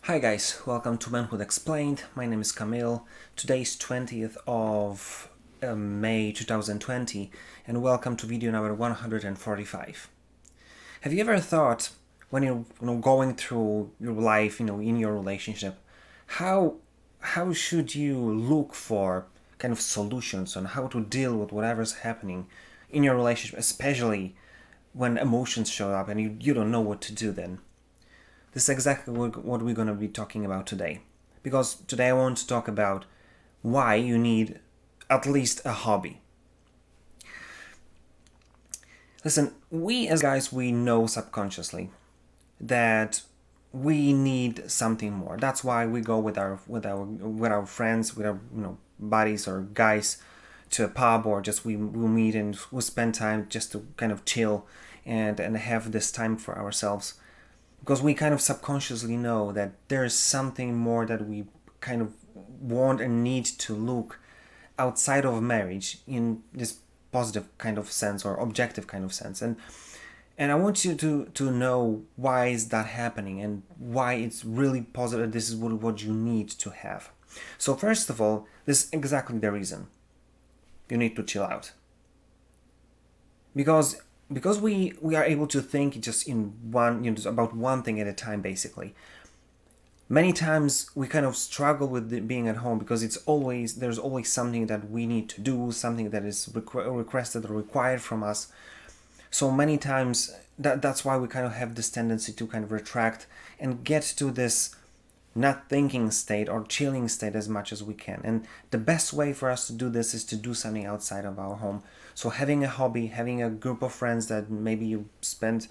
Hi guys, welcome to Manhood Explained. My name is Camille. Today is 20th of May 2020 and welcome to video number 145. Have you ever thought when you're going through your life, in your relationship, how should you look for kind of solutions on how to deal with whatever's happening in your relationship, especially when emotions show up and you don't know what to do then? This is exactly what we're going to be talking about today. Because today I want to talk about why you need at least a hobby. Listen, we as guys, we know subconsciously that we need something more. That's why we go with our friends, with our buddies or guys to a pub, or just we meet and we spend time just to kind of chill and have this time for ourselves, because we kind of subconsciously know that there is something more that we kind of want and need to look outside of marriage in this positive kind of sense or objective kind of sense. And I want you to know why is that happening and why it's really positive. This is what you need to have. So first of all, this is exactly the reason you need to chill out. Because we are able to think just in one, about one thing at a time, basically. Many times we kind of struggle with being at home because there's always something that we need to do, something that is requested or required from us. So many times that's why we kind of have this tendency to kind of retract and get to this not thinking state or chilling state as much as we can. And the best way for us to do this is to do something outside of our home. So having a hobby, having a group of friends that maybe you spend,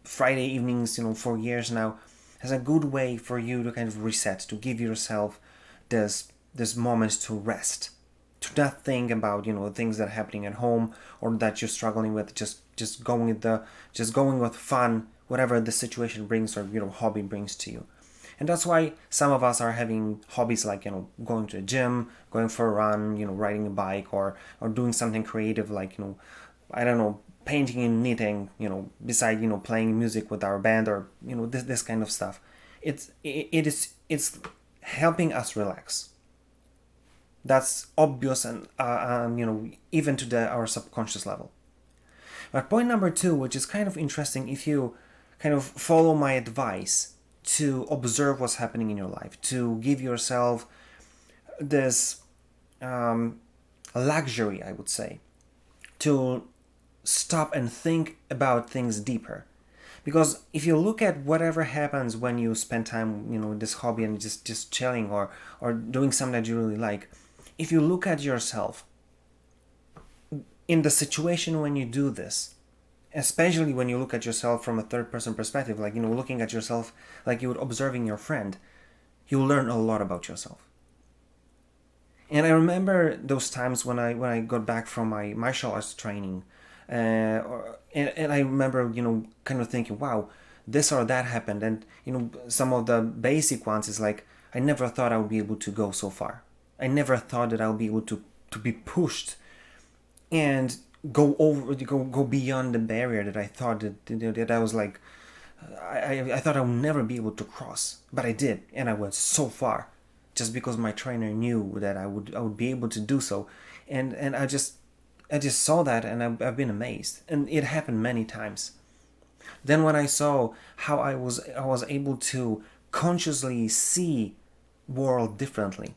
Friday evenings, for years now, is a good way for you to kind of reset, to give yourself this moments to rest, to not think about things that are happening at home or that you're struggling with. Just going with fun, whatever the situation brings or hobby brings to you. And that's why some of us are having hobbies like going to a gym, going for a run, riding a bike, or doing something creative like I don't know, painting and knitting, beside playing music with our band, or this kind of stuff. It's helping us relax. That's obvious, and even to our subconscious level. But point number two, which is kind of interesting, if you kind of follow my advice to observe what's happening in your life, to give yourself this luxury, I would say, to stop and think about things deeper. Because if you look at whatever happens when you spend time, with this hobby and just chilling or doing something that you really like, if you look at yourself in the situation when you do this, especially when you look at yourself from a third person perspective, like looking at yourself like you would observing your friend, you learn a lot about yourself. And I remember those times when I got back from my martial arts training, and I remember kind of thinking, wow, this or that happened. And some of the basic ones is like, I never thought I would be able to go so far. I never thought that I would be able to be pushed and go beyond the barrier that I thought that I was like, I thought I would never be able to cross, but I did, and I went so far, just because my trainer knew that I would be able to do so, and I just saw that, and I've been amazed, and it happened many times. Then when I saw how I was able to consciously see world differently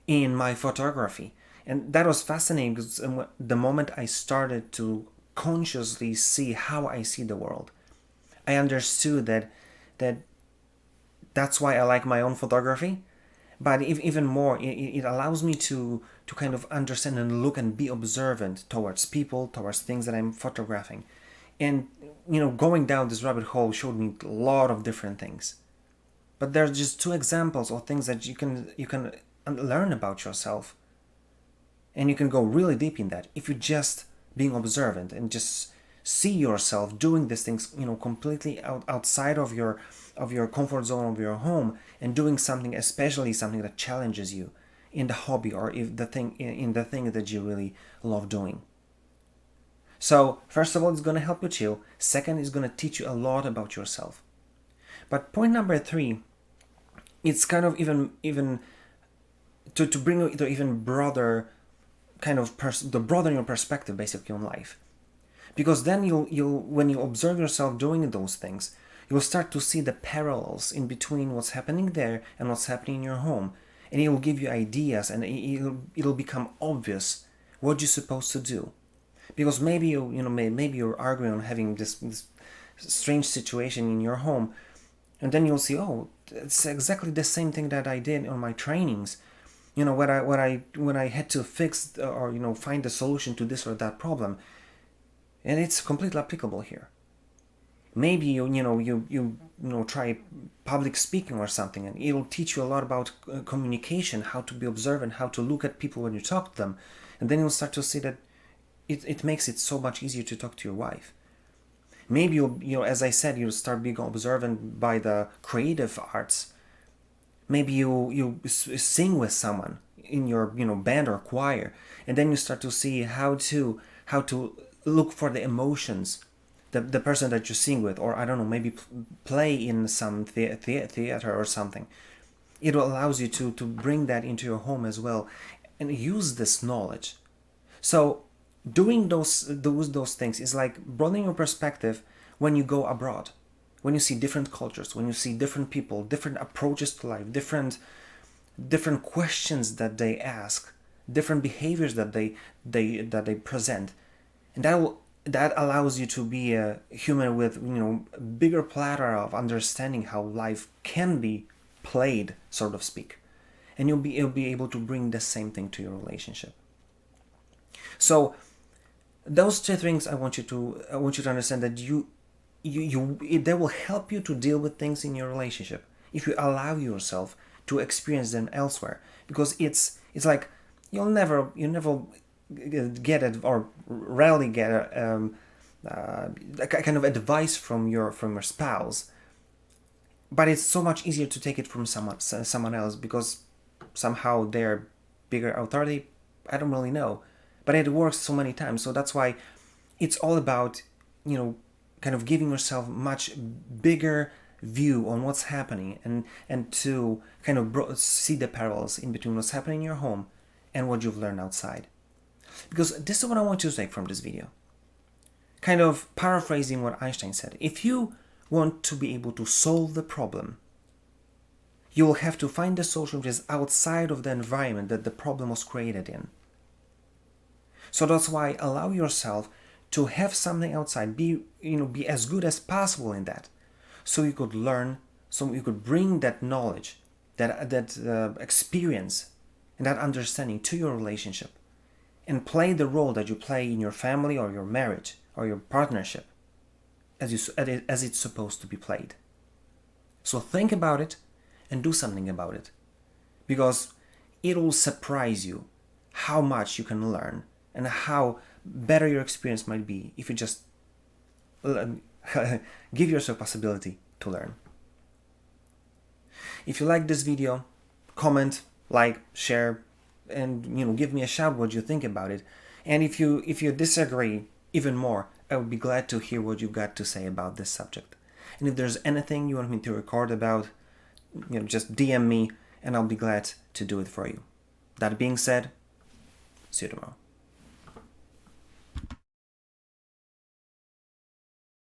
in my photography. And that was fascinating because the moment I started to consciously see how I see the world, I understood that that's why I like my own photography. But even more, it allows me to kind of understand and look and be observant towards people, towards things that I'm photographing. And going down this rabbit hole showed me a lot of different things. But there's just two examples of things that you can learn about yourself, and you can go really deep in that if you just being observant and just see yourself doing these things, completely outside of your comfort zone of your home, and doing something, especially something that challenges you in the hobby or if the thing in the thing that you really love doing. So first of all, it's going to help you chill. Second, it's going to teach you a lot about yourself. But point number 3, it's kind of even to bring it to even broader kind of to broaden your perspective basically on life. Because then you'll when you observe yourself doing those things, you'll start to see the parallels in between what's happening there and what's happening in your home, and it will give you ideas, and it'll become obvious what you're supposed to do. Because maybe maybe you're arguing on having this strange situation in your home, and then you'll see, oh, it's exactly the same thing that I did on my trainings. When I had to fix or find a solution to this or that problem, and it's completely applicable here. Maybe you try public speaking or something, and it'll teach you a lot about communication, how to be observant, how to look at people when you talk to them, and then you'll start to see that it makes it so much easier to talk to your wife. Maybe as I said, you'll start being observant by the creative arts. Maybe you sing with someone in your band or choir, and then you start to see how to look for the emotions the person that you sing with, or I don't know, maybe play in some theater or something. It allows you to bring that into your home as well and use this knowledge. So doing those things is like broadening your perspective when you go abroad, when you see different cultures, when you see different people, different approaches to life, different questions that they ask, different behaviors that they present, and that allows you to be a human with a bigger platter of understanding how life can be played, so to speak, and you'll be able to bring the same thing to your relationship. So those 2 things I want you to understand, that they will help you to deal with things in your relationship if you allow yourself to experience them elsewhere. Because it's like you never get it, or rarely get a kind of advice from your spouse, but it's so much easier to take it from someone else, because somehow they're bigger authority. I don't really know, but it works so many times. So that's why it's all about kind of giving yourself much bigger view on what's happening, and to kind of see the parallels in between what's happening in your home and what you've learned outside. Because this is what I want you to take from this video. Kind of paraphrasing what Einstein said. If you want to be able to solve the problem, you will have to find a solution which is outside of the environment that the problem was created in. So that's why allow yourself to have something outside, be as good as possible in that, so you could learn, so you could bring that knowledge, that experience, and that understanding to your relationship, and play the role that you play in your family or your marriage or your partnership as it's supposed to be played. So think about it and do something about it, because it will surprise you how much you can learn and how better your experience might be if you just give yourself possibility to learn. If you like this video, comment, like, share, and give me a shout what you think about it. And if you disagree even more, I would be glad to hear what you've got to say about this subject. And if there's anything you want me to record about, just DM me and I'll be glad to do it for you. That being said, see you tomorrow.